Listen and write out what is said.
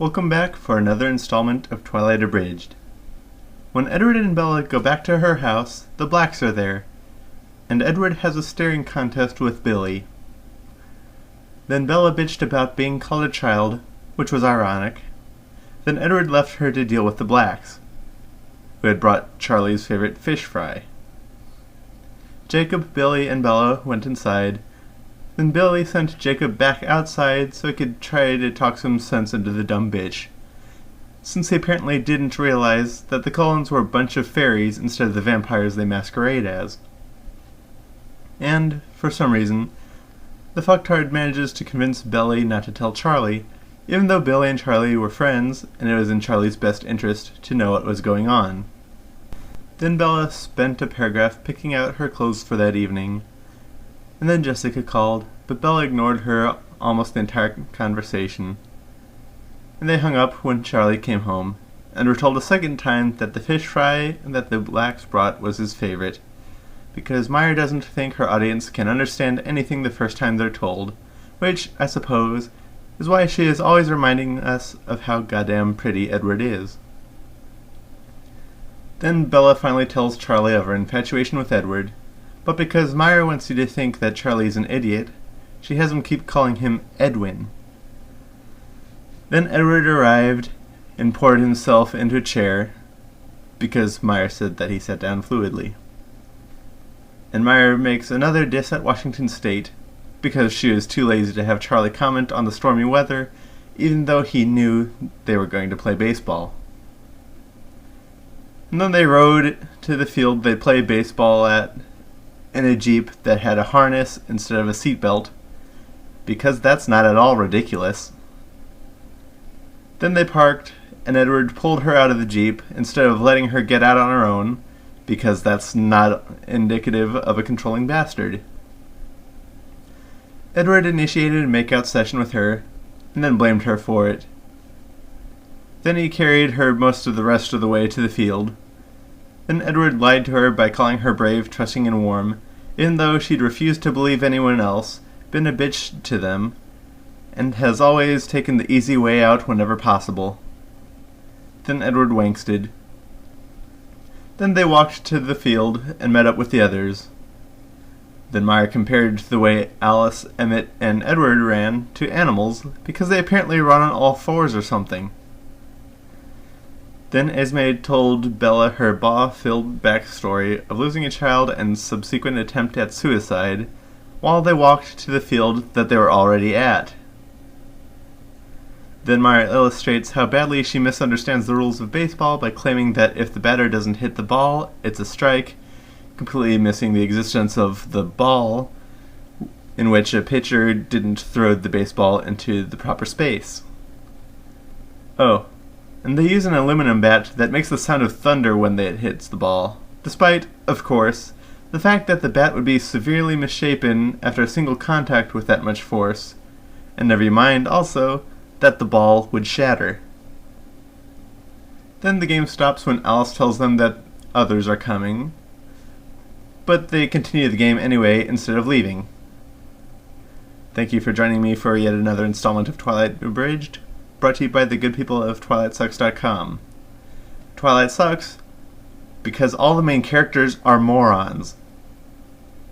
Welcome back for another installment of Twilight Abridged. When Edward and Bella go back to her house, the Blacks are there, and Edward has a staring contest with Billy. Then Bella bitched about being called a child, which was ironic. Then Edward left her to deal with the Blacks, who had brought Charlie's favorite fish fry. Jacob, Billy, and Bella went inside. Then Billy sent Jacob back outside so he could try to talk some sense into the dumb bitch, since he apparently didn't realize that the Cullens were a bunch of fairies instead of the vampires they masquerade as. And, for some reason, the fucktard manages to convince Billy not to tell Charlie, even though Billy and Charlie were friends and it was in Charlie's best interest to know what was going on. Then Bella spent a paragraph picking out her clothes for that evening, and then Jessica called, but Bella ignored her almost the entire conversation. And they hung up when Charlie came home, and were told a second time that the fish fry that the Blacks brought was his favorite, because Meyer doesn't think her audience can understand anything the first time they're told, which, I suppose, is why she is always reminding us of how goddamn pretty Edward is. Then Bella finally tells Charlie of her infatuation with Edward, but because Meyer wants you to think that Charlie's an idiot, she has him keep calling him Edwin. Then Edward arrived and poured himself into a chair, because Meyer said that he sat down fluidly. And Meyer makes another diss at Washington State, because she was too lazy to have Charlie comment on the stormy weather, even though he knew they were going to play baseball. And then they rode to the field they'd play baseball at, in a Jeep that had a harness instead of a seatbelt, because that's not at all ridiculous. Then they parked, and Edward pulled her out of the Jeep instead of letting her get out on her own, because that's not indicative of a controlling bastard. Edward initiated a makeout session with her, and then blamed her for it. Then he carried her most of the rest of the way to the field. Then Edward lied to her by calling her brave, trusting, and warm, even though she'd refused to believe anyone else, been a bitch to them, and has always taken the easy way out whenever possible. Then Edward wangsted. Then they walked to the field and met up with the others. Then Meyer compared the way Alice, Emmett, and Edward ran to animals, because they apparently run on all fours or something. Then Esme told Bella her awe-filled backstory of losing a child and subsequent attempt at suicide, while they walked to the field that they were already at. Then Meyer illustrates how badly she misunderstands the rules of baseball by claiming that if the batter doesn't hit the ball, it's a strike, completely missing the existence of the ball, in which a pitcher didn't throw the baseball into the proper space. Oh, and they use an aluminum bat that makes the sound of thunder when it hits the ball, despite, of course, the fact that the bat would be severely misshapen after a single contact with that much force, and never mind, also, that the ball would shatter. Then the game stops when Alice tells them that others are coming, but they continue the game anyway instead of leaving. Thank you for joining me for yet another installment of Twilight Abridged, brought to you by the good people of TwilightSucks.com. Twilight sucks because all the main characters are morons.